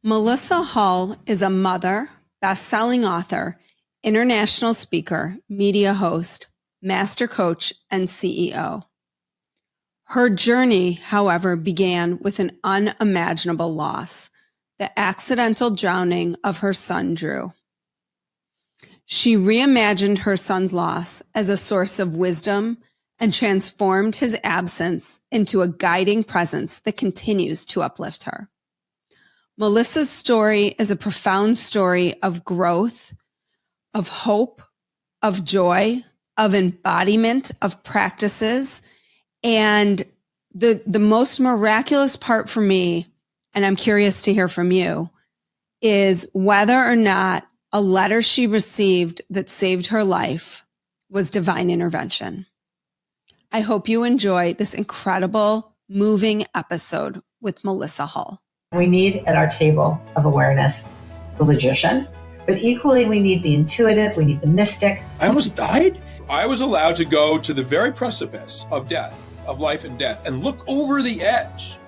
Melissa Hull is a mother, best-selling author, international speaker, media host, master coach, and CEO. Her journey, however, began with an unimaginable loss, the accidental drowning of her son, Drew. She reimagined her son's loss as a source of wisdom and transformed his absence into a guiding presence that continues to uplift her. Melissa's story is a profound story of growth, of hope, of joy, of embodiment of practices. And the most miraculous part for me, and I'm curious to hear from you, is whether or not a letter she received that saved her life was divine intervention. I hope you enjoy this incredible, moving episode with Melissa Hull. We need at our table of awareness the logician, but equally we need the intuitive, we need the mystic. I almost died. I was allowed to go to the very precipice of death, of life and death, and look over the edge.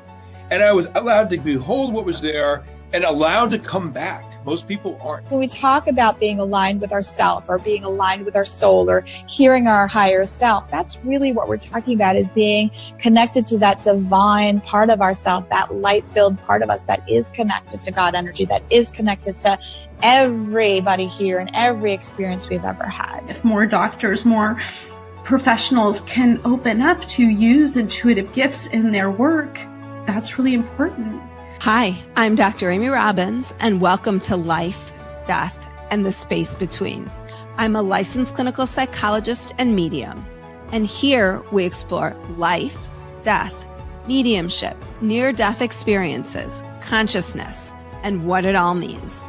And I was allowed to behold what was there and allowed to come back. Most people aren't. When we talk about being aligned with ourself or being aligned with our soul or hearing our higher self, that's really what we're talking about, is being connected to that divine part of ourself, that light-filled part of us that is connected to God energy, that is connected to everybody here and every experience we've ever had. If more doctors, more professionals can open up to use intuitive gifts in their work, that's really important. Hi, I'm Dr. Amy Robbins, and welcome to Life, Death, and the Space Between. I'm a licensed clinical psychologist and medium, and here we explore life, death, mediumship, near-death experiences, consciousness, and what it all means.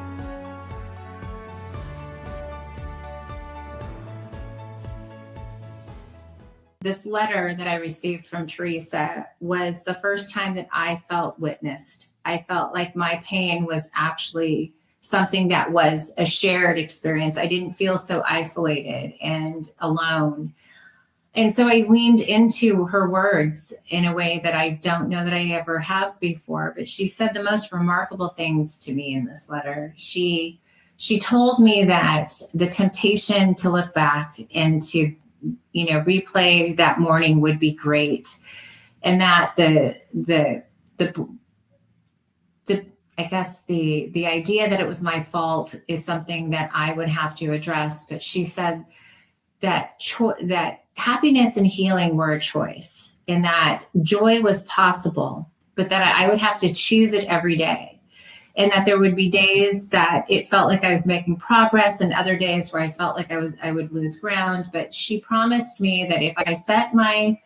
This letter that I received from Teresa was the first time that I felt witnessed. I felt like my pain was actually something that was a shared experience. I didn't feel so isolated and alone. And so I leaned into her words in a way that I don't know that I ever have before. But she said the most remarkable things to me in this letter. She told me that the temptation to look back and to replay that morning would be great. And that the I guess the idea that it was my fault is something that I would have to address. But she said that that happiness and healing were a choice, and that joy was possible, but that I would have to choose it every day. And that there would be days that it felt like I was making progress and other days where I felt like I would lose ground. But she promised me that if I set my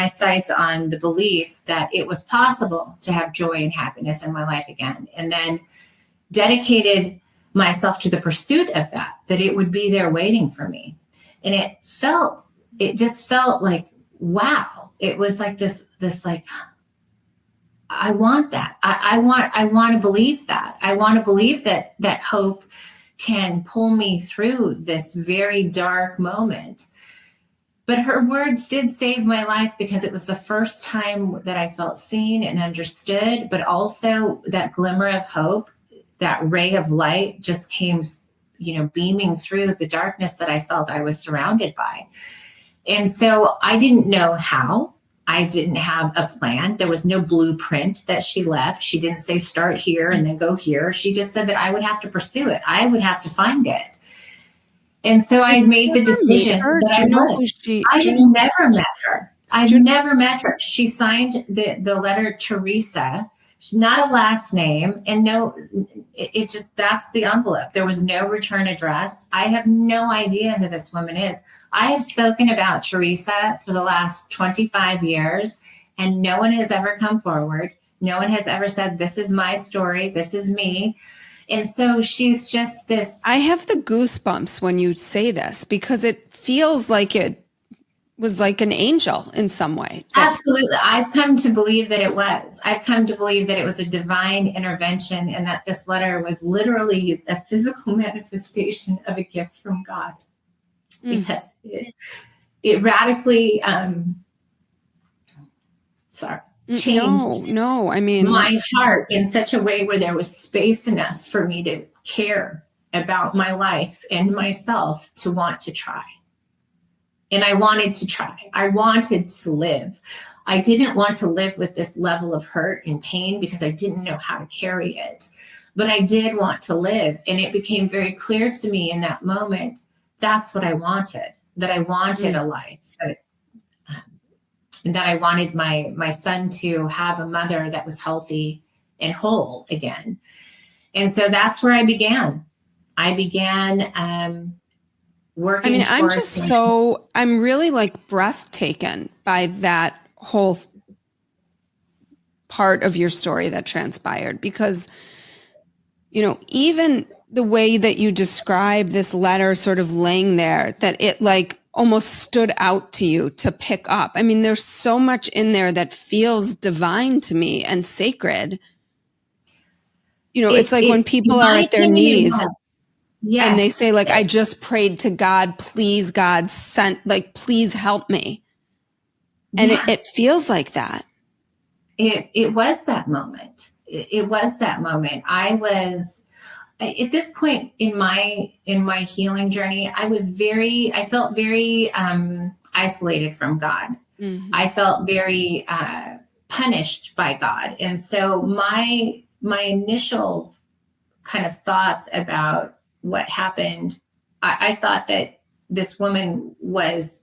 sights on the belief that it was possible to have joy and happiness in my life again, and then dedicated myself to the pursuit of that it would be there waiting for me. And it just felt like, wow, it was like this like, I want that. I want to believe that. I want to believe that hope can pull me through this very dark moment. But her words did save my life, because it was the first time that I felt seen and understood, but also that glimmer of hope, that ray of light just came, beaming through the darkness that I felt I was surrounded by. And so I didn't know how. I didn't have a plan. There was no blueprint that she left. She didn't say start here and then go here. She just said that I would have to pursue it. I would have to find it. And so I made the decision that I would. I have never met her. I've never met her. She signed the letter Teresa. She's not a last name. And it just, that's the envelope. There was no return address. I have no idea who this woman is. I have spoken about Teresa for the last 25 years, and no one has ever come forward. No one has ever said, this is my story. This is me. And so she's just this. I have the goosebumps when you say this, because it feels like it was like an angel in some way. Absolutely. I've come to believe that it was. I've come to believe that it was a divine intervention, and that this letter was literally a physical manifestation of a gift from God. Because it radically, changed No, I mean, my heart in such a way where there was space enough for me to care about my life and myself to want to try. And I wanted to try. I wanted to live. I didn't want to live with this level of hurt and pain because I didn't know how to carry it. But I did want to live. And it became very clear to me in that moment, that's what I wanted, that I wanted a life, that I wanted my son to have a mother that was healthy and whole again. And so that's where I began. I began working. I mean, I'm really like breathtaken by that whole part of your story that transpired, because, you know, even the way that you describe this letter sort of laying there, that it like almost stood out to you to pick up. I mean, there's so much in there that feels divine to me and sacred. You know, it's like when people are at their knees and they say like, I just prayed to God, please God please help me. And it feels like that. It was that moment. It was that moment. I was at this point in my healing journey, I felt very isolated from God. Mm-hmm. I felt very punished by God. And so my initial kind of thoughts about what happened, I thought that this woman was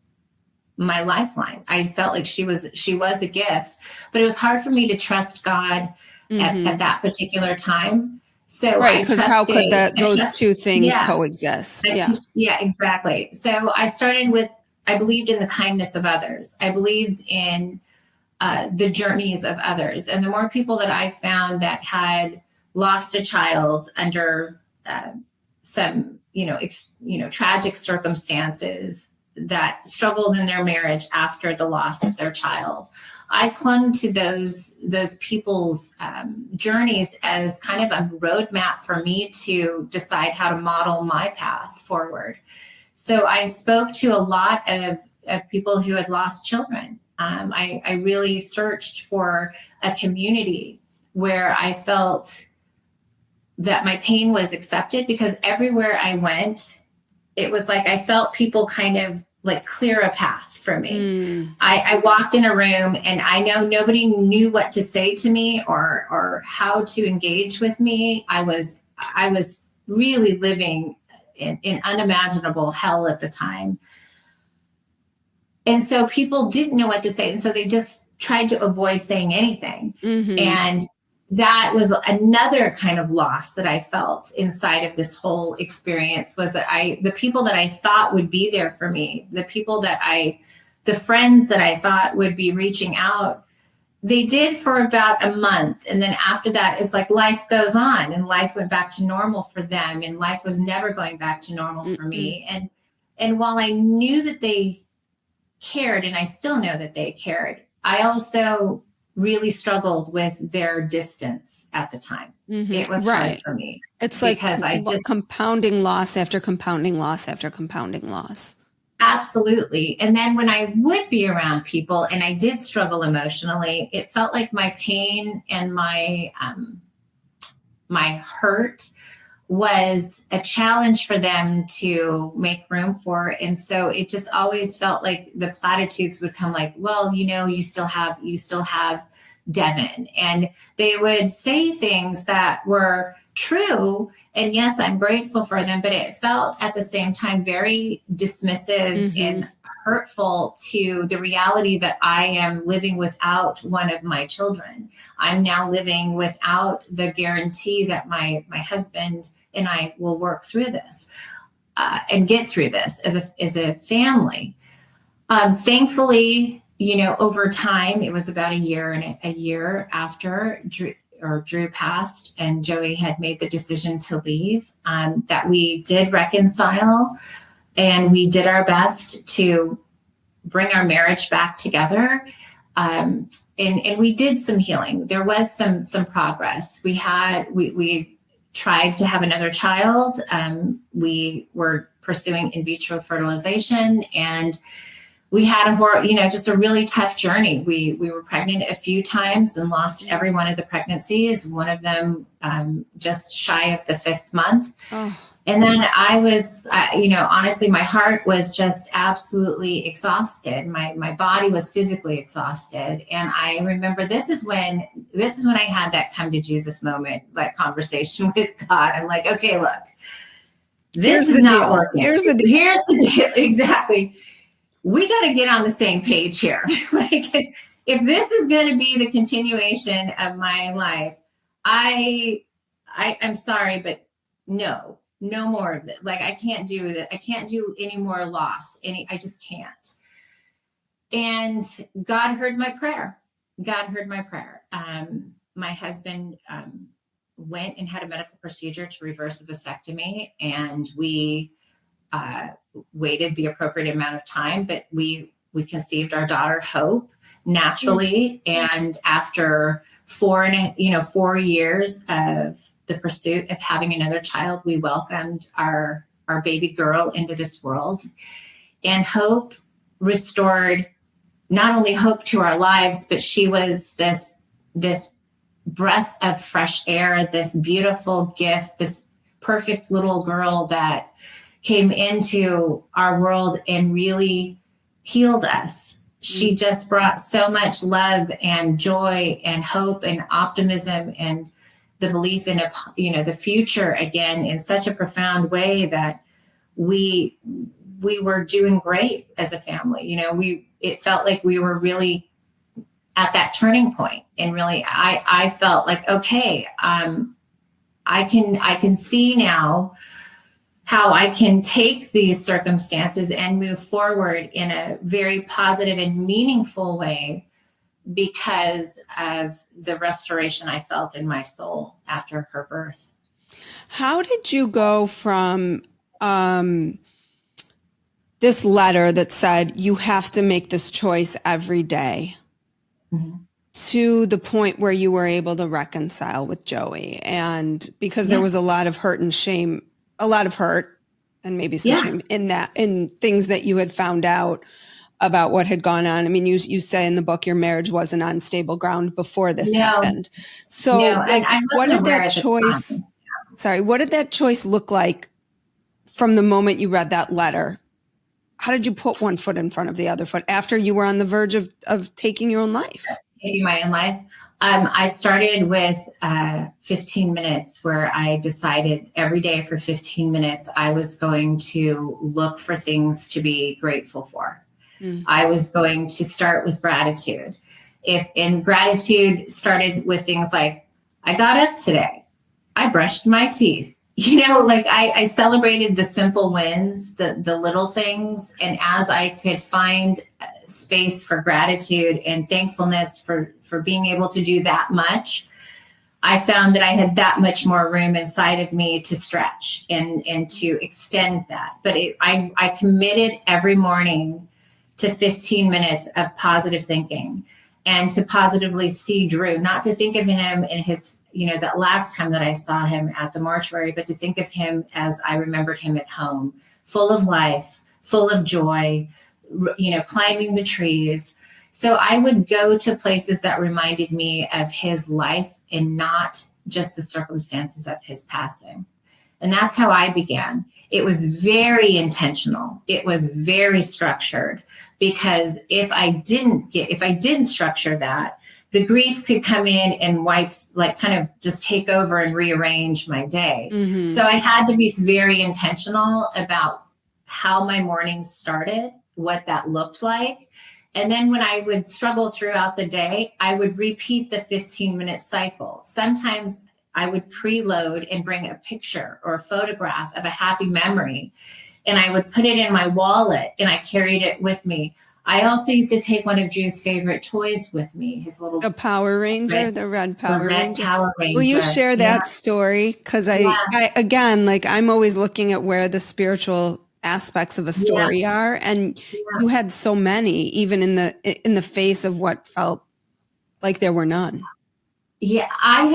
my lifeline. I felt like she was a gift, but it was hard for me to trust God at that particular time. So right, because how could those two things coexist? Yeah, exactly. So I started with, I believed in the kindness of others. I believed in the journeys of others. And the more people that I found that had lost a child under some, tragic circumstances, that struggled in their marriage after the loss of their child, I clung to those people's journeys as kind of a roadmap for me to decide how to model my path forward. So I spoke to a lot of people who had lost children. I really searched for a community where I felt that my pain was accepted, because everywhere I went, it was like I felt people kind of like clear a path for me. I walked in a room and I know nobody knew what to say to me or how to engage with me. I was really living in unimaginable hell at the time. And so people didn't know what to say. And so they just tried to avoid saying anything. Mm-hmm. And that was another kind of loss that I felt inside of this whole experience, was that the people that I thought would be there for me, the friends that I thought would be reaching out, they did for about a month. And then after that, it's like life goes on and life went back to normal for them. And life was never going back to normal for me. And while I knew that they cared, and I still know that they cared, I also really struggled with their distance at the time. Mm-hmm. It was hard for me. It's like compounding loss after compounding loss after compounding loss. Absolutely. And then when I would be around people and I did struggle emotionally, it felt like my pain and my hurt was a challenge for them to make room for. And so it just always felt like the platitudes would come like, well, you still have Devin. And they would say things that were true. And yes, I'm grateful for them, but it felt at the same time very dismissive and hurtful to the reality that I am living without one of my children. I'm now living without the guarantee that my husband and I will work through this and get through this as a family. Thankfully, over time, it was about a year after Drew passed and Joey had made the decision to leave, that we did reconcile, and we did our best to bring our marriage back together. And we did some healing. There was some progress. We tried to have another child. We were pursuing in vitro fertilization, and we had just a really tough journey. We were pregnant a few times and lost every one of the pregnancies. One of them just shy of the 5th month. Oh. And then I was, honestly, my heart was just absolutely exhausted. My body was physically exhausted. And I remember this is when I had that come to Jesus moment, that conversation with God. I'm like, okay, look, this is not working. Here's the deal. Exactly. We got to get on the same page here. Like, if this is going to be the continuation of my life, I'm sorry, but no more of it. Like, I can't do that. I can't do any more loss. I just can't. And God heard my prayer. My husband went and had a medical procedure to reverse a vasectomy, and we waited the appropriate amount of time, but we conceived our daughter Hope naturally. And after 4 years of the pursuit of having another child, we welcomed our baby girl into this world. And Hope restored not only hope to our lives, but she was this breath of fresh air, this beautiful gift, this perfect little girl that came into our world and really healed us. She just brought so much love and joy and hope and optimism and the belief in the future again in such a profound way that we were doing great as a family. It felt like we were really at that turning point, and really I felt like, okay, I can see now how I can take these circumstances and move forward in a very positive and meaningful way because of the restoration I felt in my soul after her birth. How did you go from this letter that said you have to make this choice every day to the point where you were able to reconcile with Joey? And because there was a lot of hurt and shame, a lot of hurt and maybe some shame in things that you had found out about what had gone on. I mean, you say in the book, your marriage wasn't on stable ground before this happened. So what did that choice, what did that choice look like from the moment you read that letter? How did you put one foot in front of the other foot after you were on the verge of taking your own life? Taking my own life. I started with 15 minutes where I decided every day for 15 minutes, I was going to look for things to be grateful for. I was going to start with gratitude. Gratitude started with things like, I got up today. I brushed my teeth. I celebrated the simple wins, the little things. And as I could find space for gratitude and thankfulness for being able to do that much, I found that I had that much more room inside of me to stretch and to extend that. But I committed every morning to 15 minutes of positive thinking and to positively see Drew, not to think of him in his, that last time that I saw him at the mortuary, but to think of him as I remembered him at home, full of life, full of joy, climbing the trees. So I would go to places that reminded me of his life and not just the circumstances of his passing. And that's how I began. It was very intentional. It was very structured, because if I didn't structure that, the grief could come in and kind of just take over and rearrange my day. So I had to be very intentional about how my mornings started, what that looked like. And then when I would struggle throughout the day, I would repeat the 15-minute cycle. Sometimes I would preload and bring a picture or a photograph of a happy memory, and I would put it in my wallet and I carried it with me. I also used to take one of Drew's favorite toys with me, his little the Power Ranger, the red Power Ranger. Will you Ranger. share that story? Because I again, I'm always looking at where the spiritual aspects of a story are, and you had so many, even in the face of what felt like there were none. Yeah, I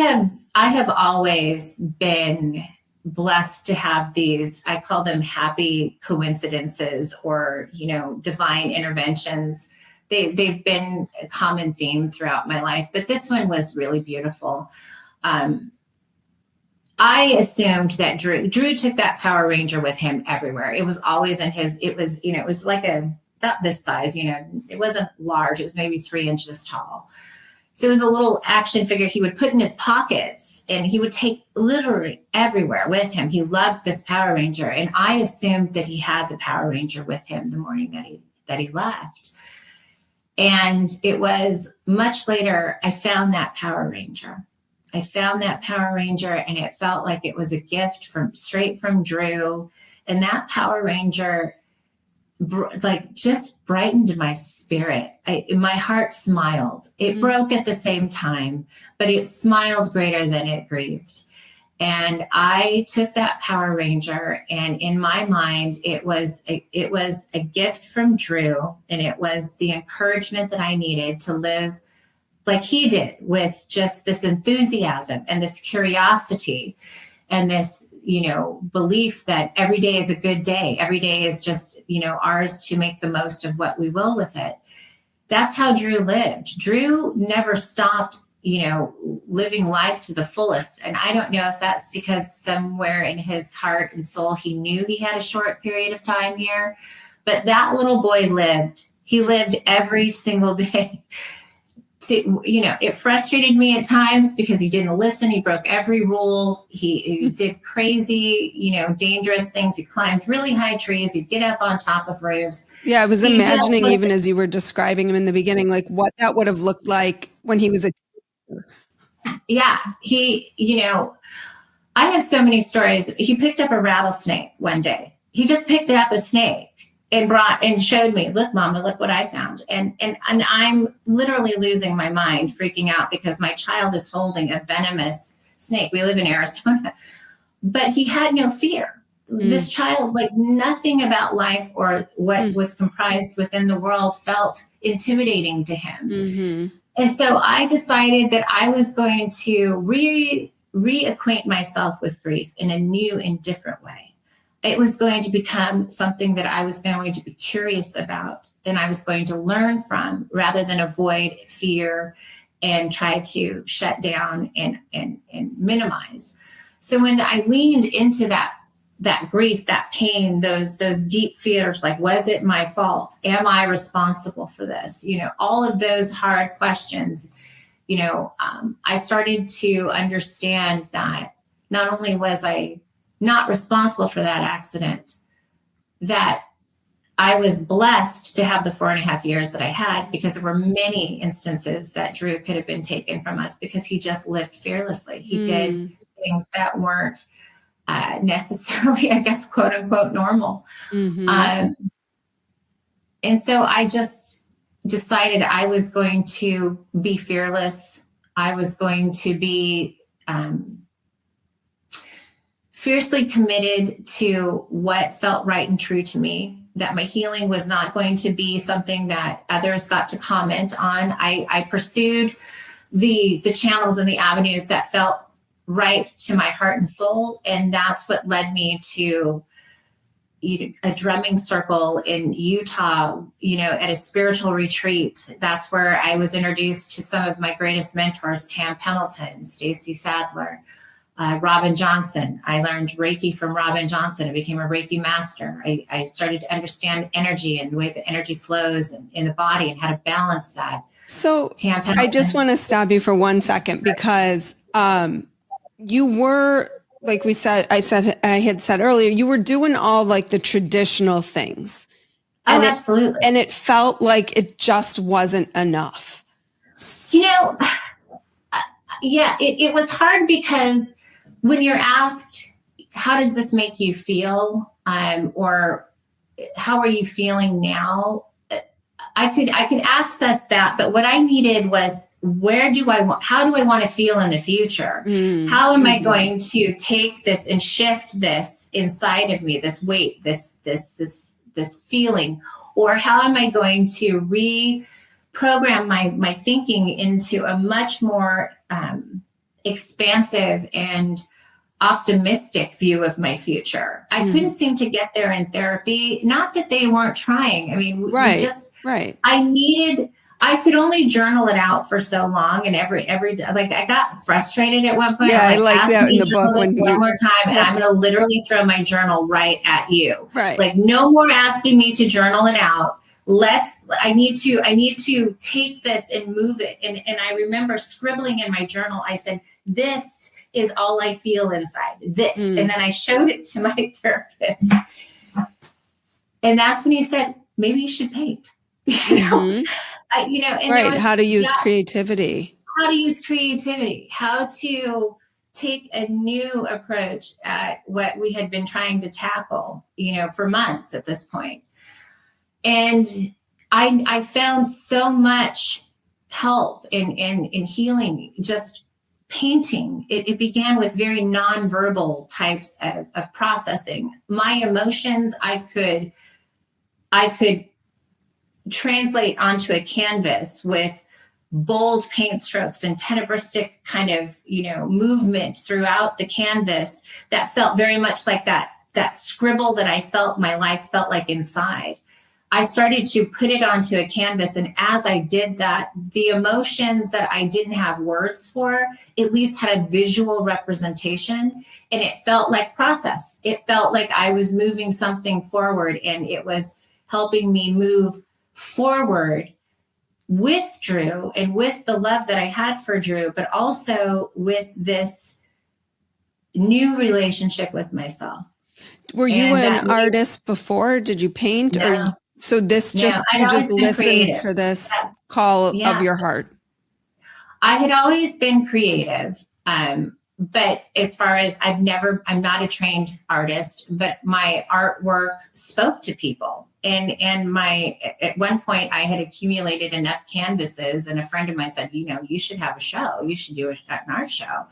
have always been blessed to have these, I call them happy coincidences or, divine interventions. They've been a common theme throughout my life, but this one was really beautiful. I assumed that Drew took that Power Ranger with him everywhere. It was always in his, it was like about this size, it wasn't large. It was maybe 3 inches tall. So it was a little action figure he would put in his pockets, and he would take literally everywhere with him. He loved this Power Ranger. And I assumed that he had the Power Ranger with him the morning that he left. And it was much later, I found that Power Ranger. And it felt like it was a gift straight from Drew. And that Power Ranger just brightened my spirit. My heart smiled. It broke at the same time, but it smiled greater than it grieved. And I took that Power Ranger, and in my mind, it was a gift from Drew, and it was the encouragement that I needed to live like he did, with just this enthusiasm and this curiosity and this, belief that every day is a good day. Every day is just, ours to make the most of what we will with it. That's how Drew lived. Drew never stopped, living life to the fullest. And I don't know if that's because somewhere in his heart and soul, he knew he had a short period of time here, but that little boy lived. He lived every single day. It frustrated me at times because he didn't listen. He broke every rule. He did crazy, dangerous things. He climbed really high trees. He'd get up on top of roofs. Yeah, I was imagining, even as you were describing him in the beginning, like what that would have looked like when he was a teenager. Yeah, I have so many stories. He picked up a rattlesnake one day. He just picked up a snake and showed me, look, Mama, look what I found. And I'm literally losing my mind, freaking out because my child is holding a venomous snake. We live in Arizona, but he had no fear. This child, like nothing about life or what was comprised within the world felt intimidating to him. Mm-hmm. And so I decided that I was going to reacquaint myself with grief in a new and different way. It was going to become something that I was going to be curious about, and I was going to learn from rather than avoid, fear, and try to shut down and minimize. So when I leaned into that grief, that pain, those deep fears, like, was it my fault? Am I responsible for this? All of those hard questions, I started to understand that not only was I not responsible for that accident, that I was blessed to have the 4.5 years that I had, because there were many instances that Drew could have been taken from us because he just lived fearlessly. He did things that weren't necessarily, I guess, quote unquote, normal. Mm-hmm. And so I just decided I was going to be fearless. I was going to be fiercely committed to what felt right and true to me, that my healing was not going to be something that others got to comment on. I pursued the channels and the avenues that felt right to my heart and soul. And that's what led me to a drumming circle in Utah, at a spiritual retreat. That's where I was introduced to some of my greatest mentors, Tam Pendleton, Stacy Sadler, Robin Johnson. I learned Reiki from Robin Johnson. I became a Reiki master. I started to understand energy and the way the energy flows in the body and how to balance that. So I just want to stop you for 1 second, because you were, like I had said earlier, you were doing all like the traditional things. Oh, absolutely. And it felt like it just wasn't enough. Yeah, it was hard because when you're asked, how does this make you feel? Or how are you feeling now? I could access that, but what I needed was, how do I want to feel in the future? How am I going to take this and shift this inside of me, this weight, this feeling, or how am I going to reprogram my thinking into a much more expansive and optimistic view of my future. I couldn't seem to get there in therapy. Not that they weren't trying. I mean, Right. I could only journal it out for so long, and every like I got frustrated at one point. Yeah, I'm I like ask that me in to the journal book this when one you- more time, and I'm going to literally throw my journal right at you. Right. Like, no more asking me to journal it out. I need to take this and move it. And I remember scribbling in my journal. I said, this is all I feel inside, this. And then I showed it to my therapist. And that's when he said, maybe you should paint. And Right. How to use creativity. How to use creativity, how to take a new approach at what we had been trying to tackle, for months at this point. And I found so much help in healing, just painting. It began with very nonverbal types of processing. My emotions, I could translate onto a canvas with bold paint strokes and tenebristic kind of, movement throughout the canvas that felt very much like that scribble that I felt my life felt like inside. I started to put it onto a canvas. And as I did that, the emotions that I didn't have words for, at least had a visual representation. And it felt like process. It felt like I was moving something forward, and it was helping me move forward with Drew and with the love that I had for Drew, but also with this new relationship with myself. Were you an artist before? Did you paint? No. So this just, you just listened to this call of your heart. I had always been creative. But as far as I'm not a trained artist, but my artwork spoke to people. And at one point I had accumulated enough canvases, and a friend of mine said, you should have a show. You should do an art show.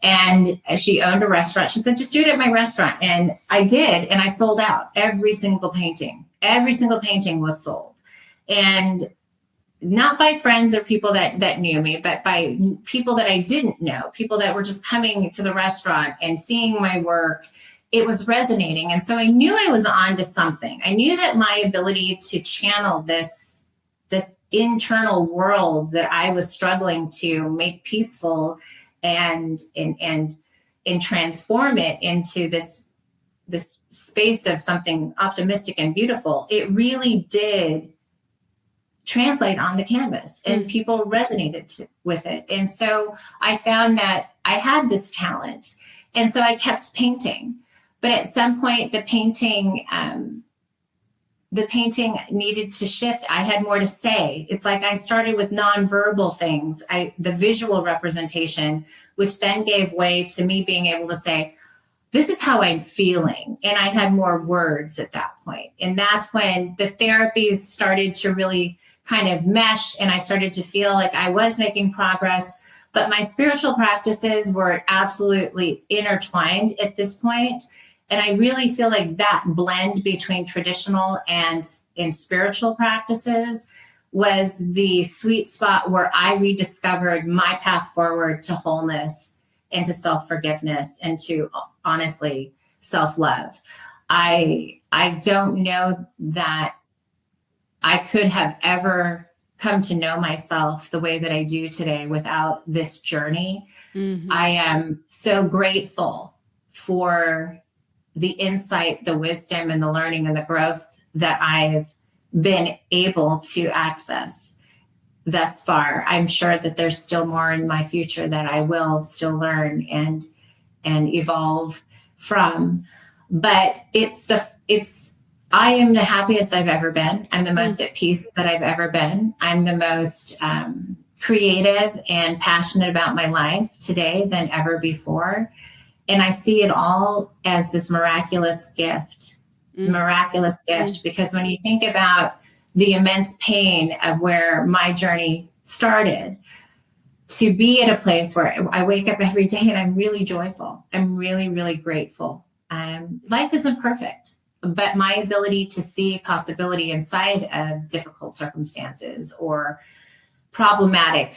And she owned a restaurant. She said, just do it at my restaurant. And I did. And I sold out every single painting. Every single painting was sold. And not by friends or people that knew me, but by people that I didn't know, people that were just coming to the restaurant and seeing my work. It was resonating. And so I knew I was on to something. I knew that my ability to channel this internal world that I was struggling to make peaceful and transform it into this space of something optimistic and beautiful, it really did translate on the canvas, and people resonated with it. And so I found that I had this talent, and so I kept painting. But at some point, the painting needed to shift. I had more to say. It's like I started with nonverbal things, the visual representation, which then gave way to me being able to say, this is how I'm feeling. And I had more words at that point. And that's when the therapies started to really kind of mesh, and I started to feel like I was making progress, but my spiritual practices were absolutely intertwined at this point. And I really feel like that blend between traditional and spiritual practices was the sweet spot where I rediscovered my path forward to wholeness and to self-forgiveness and to, honestly, self-love. I don't know that I could have ever come to know myself the way that I do today without this journey. I am so grateful for the insight, the wisdom, and the learning and the growth that I've been able to access thus far. I'm sure that there's still more in my future that I will still learn and evolve from. But I am the happiest I've ever been. I'm the most at peace that I've ever been. I'm the most creative and passionate about my life today than ever before. And I see it all as this miraculous gift, because when you think about the immense pain of where my journey started, to be at a place where I wake up every day and I'm really joyful. I'm really, really grateful. Life isn't perfect, but my ability to see possibility inside of difficult circumstances or problematic,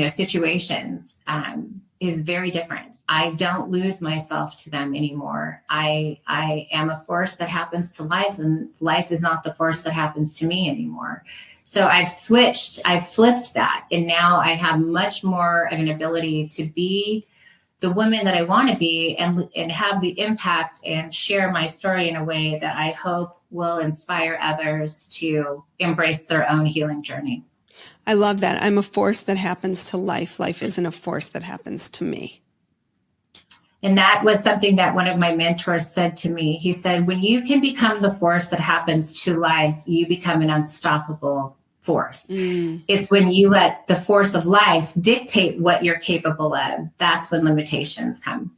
situations, is very different. I don't lose myself to them anymore. I am a force that happens to life, and life is not the force that happens to me anymore. So I've flipped that. And now I have much more of an ability to be the woman that I want to be and have the impact and share my story in a way that I hope will inspire others to embrace their own healing journey. I love that. I'm a force that happens to life. Life isn't a force that happens to me. And that was something that one of my mentors said to me. He said, when you can become the force that happens to life, you become an unstoppable force. It's when you let the force of life dictate what you're capable of. That's when limitations come.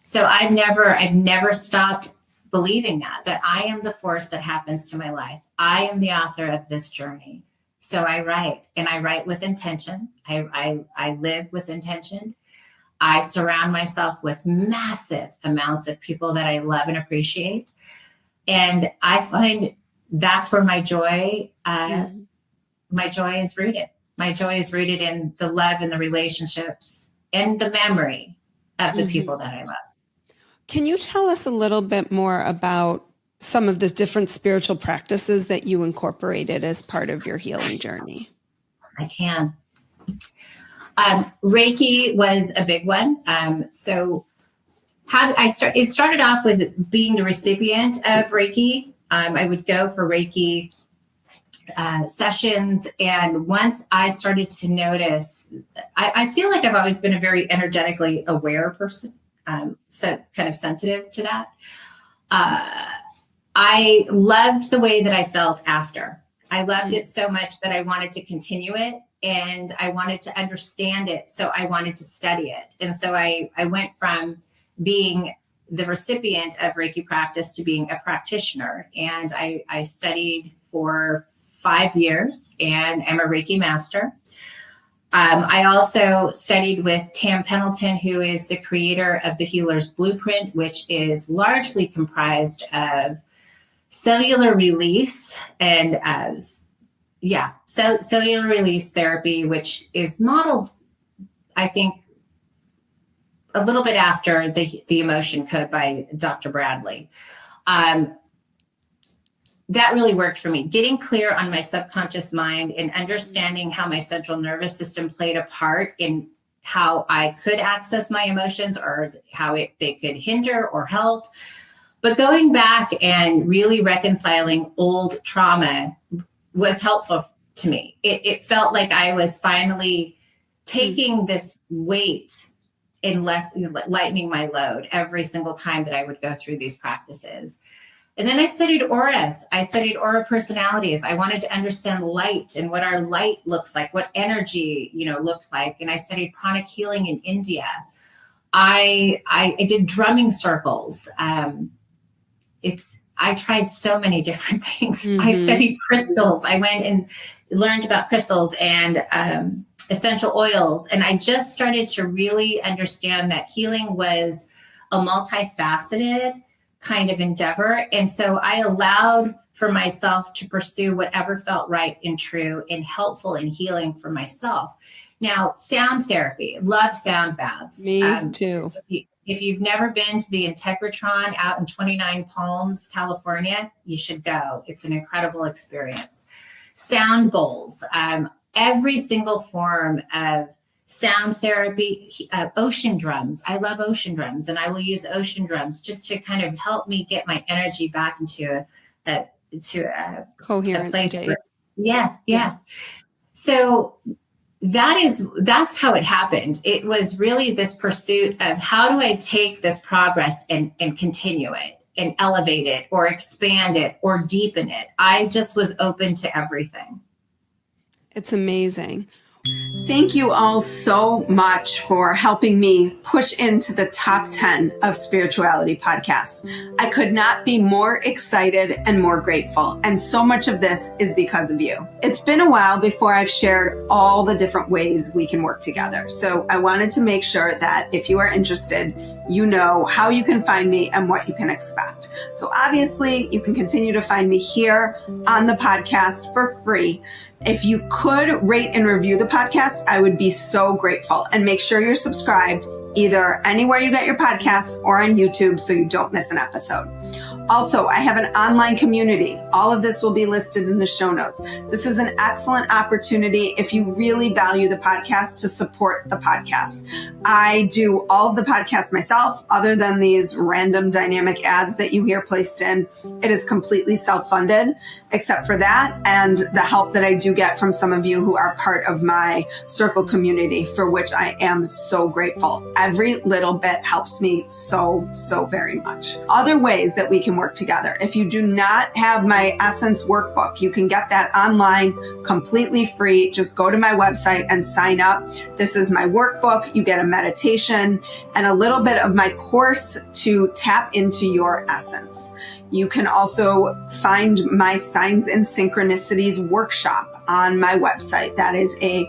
So I've never stopped believing that I am the force that happens to my life. I am the author of this journey. So I write, and I write with intention. I live with intention. I surround myself with massive amounts of people that I love and appreciate. And I find that's where my joy is rooted. My joy is rooted in the love and the relationships and the memory of the people that I love. Can you tell us a little bit more about some of the different spiritual practices that you incorporated as part of your healing journey? I can. Reiki was a big one. It started off with being the recipient of Reiki. I would go for Reiki sessions. And once I started to notice, I feel like I've always been a very energetically aware person, so kind of sensitive to that. I loved the way that I felt after. I loved it so much that I wanted to continue it, and I wanted to understand it. So I wanted to study it. And so I went from being the recipient of Reiki practice to being a practitioner. And I studied for 5 years and am a Reiki master. I also studied with Tam Pendleton, who is the creator of the Healer's Blueprint, which is largely comprised of cellular release and cellular release therapy, which is modeled, I think, a little bit after the emotion code by Dr. Bradley. That really worked for me. Getting clear on my subconscious mind and understanding how my central nervous system played a part in how I could access my emotions or how they could hinder or help. But going back and really reconciling old trauma was helpful to me. It felt like I was finally taking this weight and lightening my load every single time that I would go through these practices. And then I studied auras. I studied aura personalities. I wanted to understand light and what our light looks like, what energy, looked like. And I studied pranic healing in India. I did drumming circles. I tried so many different things. I studied crystals. I went and learned about crystals and essential oils. And I just started to really understand that healing was a multifaceted kind of endeavor. And so I allowed for myself to pursue whatever felt right and true and helpful and healing for myself. Now, sound therapy, love sound baths. Me too. If you've never been to the Integratron out in 29 Palms, California, you should go. It's an incredible experience. Sound bowls, every single form of sound therapy, ocean drums. I love ocean drums, and I will use ocean drums just to kind of help me get my energy back into a coherent place state. Yeah. So that's how it happened. It was really this pursuit of how do I take this progress and continue it and elevate it or expand it or deepen it. I just was open to everything. It's amazing. Thank you all so much for helping me push into the top 10 of spirituality podcasts. I could not be more excited and more grateful. And so much of this is because of you. It's been a while before I've shared all the different ways we can work together. So I wanted to make sure that if you are interested, you know how you can find me and what you can expect. So obviously you can continue to find me here on the podcast for free. If you could rate and review the podcast, I would be so grateful. And make sure you're subscribed either anywhere you get your podcasts or on YouTube so you don't miss an episode. Also, I have an online community. All of this will be listed in the show notes. This is an excellent opportunity if you really value the podcast to support the podcast. I do all of the podcasts myself, other than these random dynamic ads that you hear placed in. It is completely self-funded, except for that and the help that I do get from some of you who are part of my circle community, for which I am so grateful. Every little bit helps me so very much. Other ways that we can work together. If you do not have my Essence workbook, you can get that online completely free. Just go to my website and sign up. This is my workbook. You get a meditation and a little bit of my course to tap into your essence. You can also find my Signs and Synchronicities workshop on my website. That is a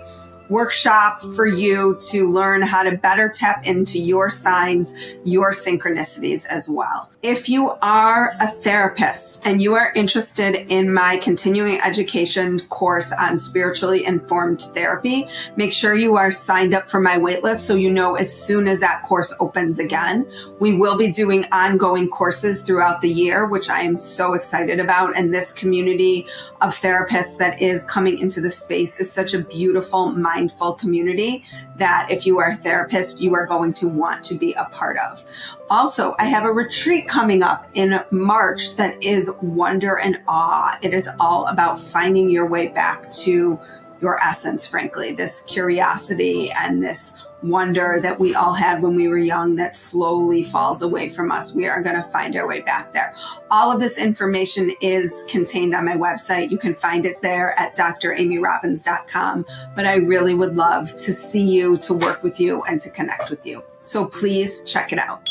workshop for you to learn how to better tap into your signs, your synchronicities as well. If you are a therapist and you are interested in my continuing education course on spiritually informed therapy, make sure you are signed up for my waitlist so you know as soon as that course opens again. We will be doing ongoing courses throughout the year, which I am so excited about. And this community of therapists that is coming into the space is such a beautiful, mindful community that if you are a therapist, you are going to want to be a part of. Also, I have a retreat coming up in March that is wonder and awe. It is all about finding your way back to your essence, frankly, this curiosity and this wonder that we all had when we were young that slowly falls away from us. We are going to find our way back there. All of this information is contained on my website. You can find it there at dramyrobbins.com. But I really would love to see you, to work with you, and to connect with you. So please check it out.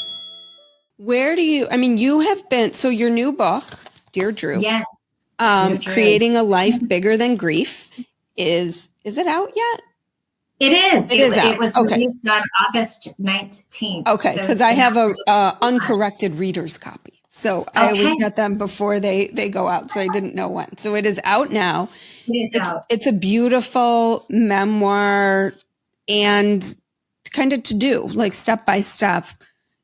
Where do you have been, so your new book, Dear Drew. Yes. Dear Drew. Creating a Life Bigger Than Grief is it out yet? It is. It was okay. Released on August 19th. Okay, because I have a uncorrected reader's copy. So I always get them before they go out. So I didn't know when. So it is out now. It's a beautiful memoir and kind of to do, like step by step,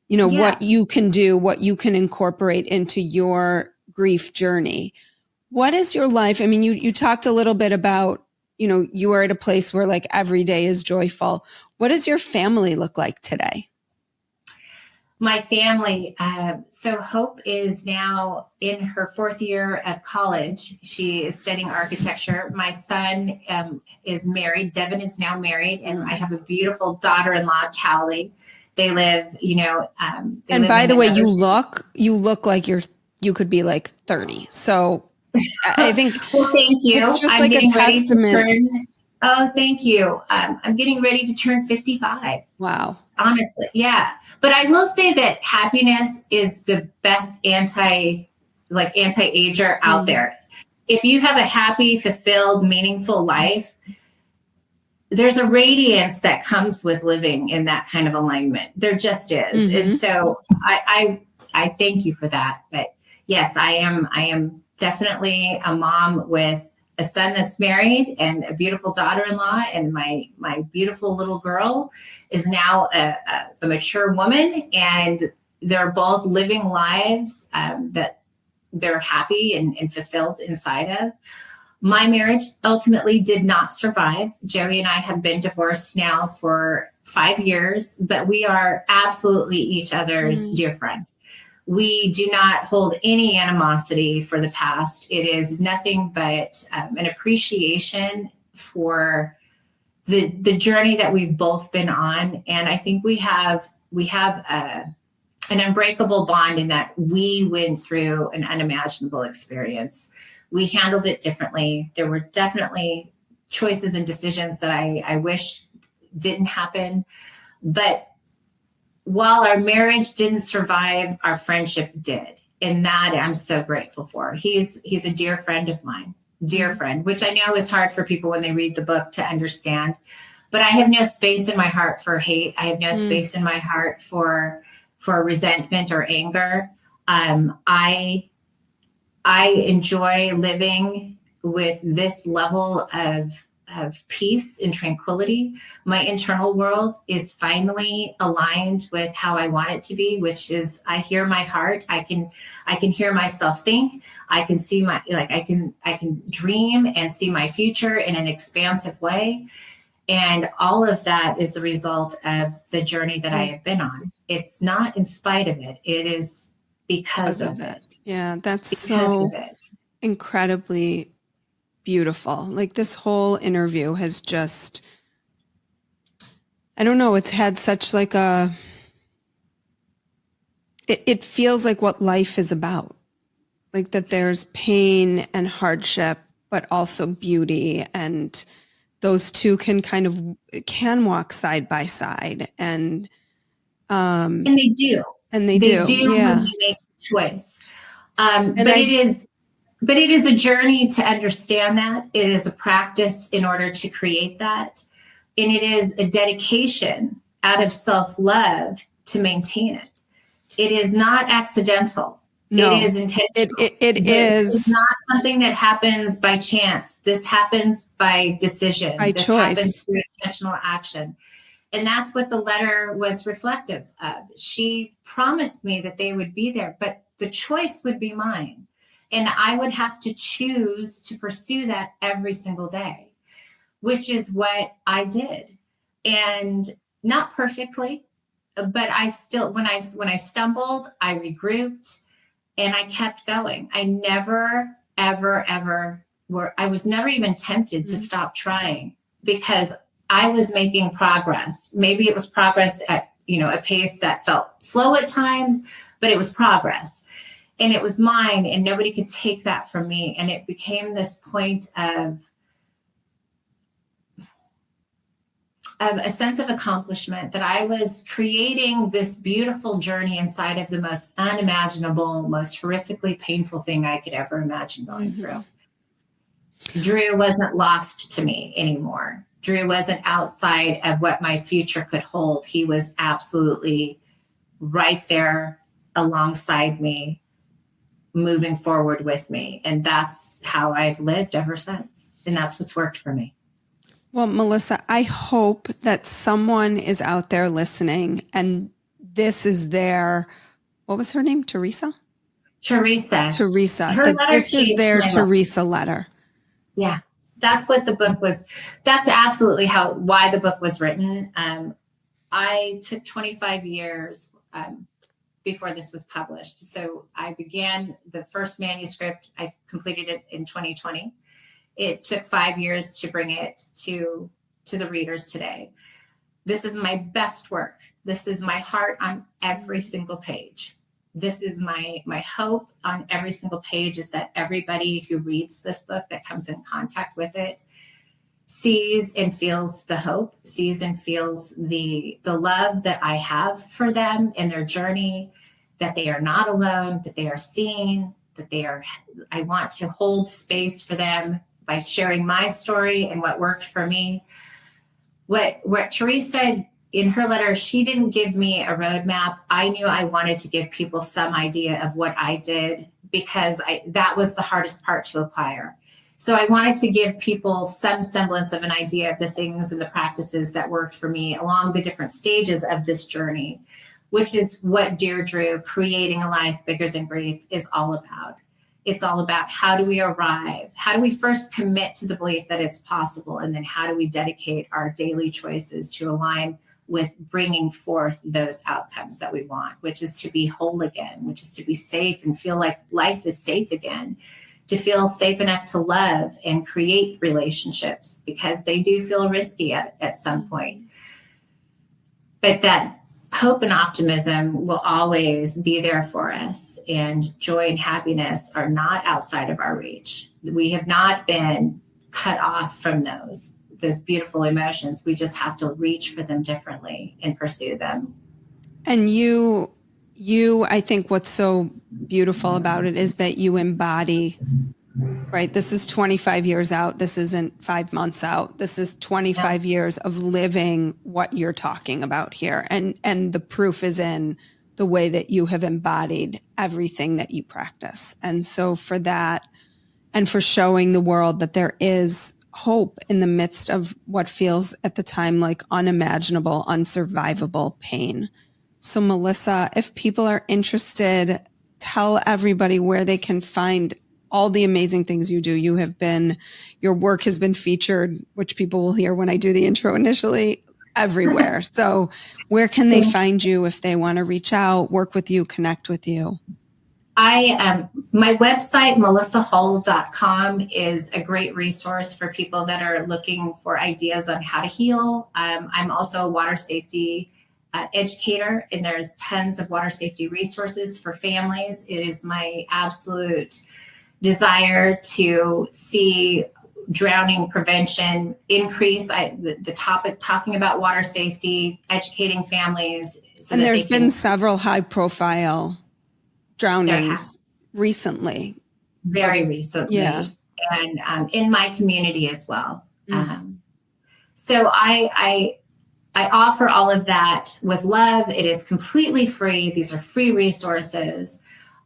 what you can do, what you can incorporate into your grief journey. What is your life? I mean, you talked a little bit about, you are at a place where like every day is joyful. What does your family look like today? My family. So Hope is now in her 4th year of college. She is studying architecture. My son is married. Devin is now married. And I have a beautiful daughter-in-law, Callie. They live, and by the way, you look like you could be like 30. So I think well, thank you. It's just I'm like a testament. Oh, thank you. I'm getting ready to turn 55. Wow. Honestly. Yeah. But I will say that happiness is the best anti-ager out there. If you have a happy, fulfilled, meaningful life, there's a radiance that comes with living in that kind of alignment. There just is. And so I thank you for that. But yes, I am definitely a mom with a son that's married and a beautiful daughter-in-law, and my beautiful little girl is now a mature woman, and they're both living lives that they're happy and fulfilled inside of. My marriage ultimately did not survive. Joey and I have been divorced now for 5 years, but we are absolutely each other's dear friend. We do not hold any animosity for the past. It is nothing but an appreciation for the journey that we've both been on. And I think we have an unbreakable bond in that we went through an unimaginable experience. We handled it differently. There were definitely choices and decisions that I wish didn't happen. But while our marriage didn't survive, our friendship did. And that I'm so grateful for. He's a dear friend of mine, dear friend, which I know is hard for people when they read the book to understand. But I have no space in my heart for hate. I have no space in my heart for resentment or anger. I enjoy living with this level of peace and tranquility. My internal world is finally aligned with how I want it to be, which is I hear my heart. I can hear myself think. I can see I can dream and see my future in an expansive way. And all of that is the result of the journey that I have been on. It's not in spite of it. It is because of it. Yeah, that's so incredibly beautiful. Like this whole interview has just, I don't know, it's had such like it feels like what life is about. Like that there's pain and hardship, but also beauty, and those two can walk side by side, and they do. They do when we make a choice. But it is a journey to understand that. It is a practice in order to create that. And it is a dedication out of self-love to maintain it. It is not accidental. No, it is intentional. It is. It's not something that happens by chance. This happens by decision. This choice. Happens through intentional action. And that's what the letter was reflective of. She promised me that they would be there, but the choice would be mine. And I would have to choose to pursue that every single day, which is what I did. And not perfectly, but I still, when I stumbled, I regrouped and I kept going. I never, ever, ever I was never even tempted to stop trying because I was making progress. Maybe it was progress at, a pace that felt slow at times, but it was progress. And it was mine, and nobody could take that from me. And it became this point of a sense of accomplishment that I was creating this beautiful journey inside of the most unimaginable, most horrifically painful thing I could ever imagine going through. Drew wasn't lost to me anymore. Drew wasn't outside of what my future could hold. He was absolutely right there alongside me, moving forward with me. And that's how I've lived ever since. And that's what's worked for me. Well, Melissa, I hope that someone is out there listening and this is their, what was her name? Teresa. That this is their Teresa letter. Yeah. That's what the book was. That's absolutely why the book was written. I took 25 years before this was published. So I began the first manuscript. I completed it in 2020. It took 5 years to bring it to the readers today. This is my best work. This is my heart on every single page. This is my hope on every single page, is that everybody who reads this book, that comes in contact with it, sees and feels the hope, sees and feels the love that I have for them in their journey, that they are not alone, that they are seen, I want to hold space for them by sharing my story and what worked for me. What Teresa, in her letter, she didn't give me a roadmap. I knew I wanted to give people some idea of what I did, because that was the hardest part to acquire. So I wanted to give people some semblance of an idea of the things and the practices that worked for me along the different stages of this journey, which is what Dear Drew, Creating a Life Bigger Than Grief, is all about. It's all about, how do we arrive? How do we first commit to the belief that it's possible? And then how do we dedicate our daily choices to align with bringing forth those outcomes that we want, which is to be whole again, which is to be safe and feel like life is safe again, to feel safe enough to love and create relationships, because they do feel risky at some point. But that hope and optimism will always be there for us, and joy and happiness are not outside of our reach. We have not been cut off from those beautiful emotions. We just have to reach for them differently and pursue them. And you, I think what's so beautiful about it is that you embody, right? This is 25 years out. This isn't 5 months out. This is 25 years of living what you're talking about here. And the proof is in the way that you have embodied everything that you practice. And so for that, and for showing the world that there is hope in the midst of what feels at the time like unimaginable, unsurvivable pain. So Melissa, if people are interested, tell everybody where they can find all the amazing things you do. Your work has been featured, which people will hear when I do the intro initially, everywhere. So where can they find you if they want to reach out, work with you, connect with you? My website, melissahull.com, is a great resource for people that are looking for ideas on how to heal. I'm also a water safety educator, and there's tons of water safety resources for families. It is my absolute desire to see drowning prevention increase. The topic, talking about water safety, educating families. And there's been several high-profile drownings recently. Very recently. Yeah. And in my community as well. So I offer all of that with love. It is completely free. These are free resources.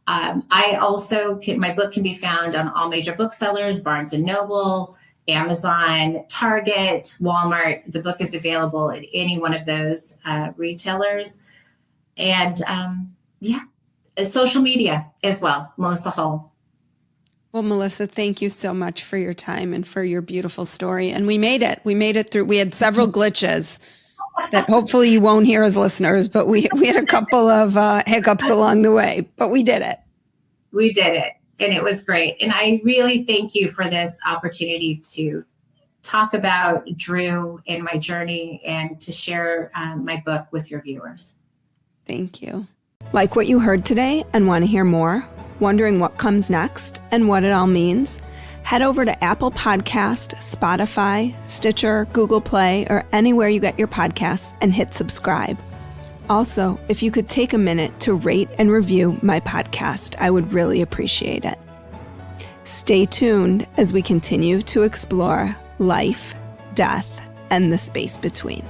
I also my book can be found on all major booksellers, Barnes & Noble, Amazon, Target, Walmart. The book is available at any one of those retailers. And social media as well, Melissa Hull. Well, Melissa, thank you so much for your time and for your beautiful story. And we made it. We made it through. We had several glitches that hopefully you won't hear as listeners, but we had a couple of hiccups along the way, but we did it. We did it. And it was great. And I really thank you for this opportunity to talk about Drew and my journey and to share my book with your viewers. Thank you. Like what you heard today and want to hear more? Wondering what comes next and what it all means? Head over to Apple Podcast, Spotify, Stitcher, Google Play, or anywhere you get your podcasts and hit subscribe. Also, if you could take a minute to rate and review my podcast, I would really appreciate it. Stay tuned as we continue to explore life, death, and the space between.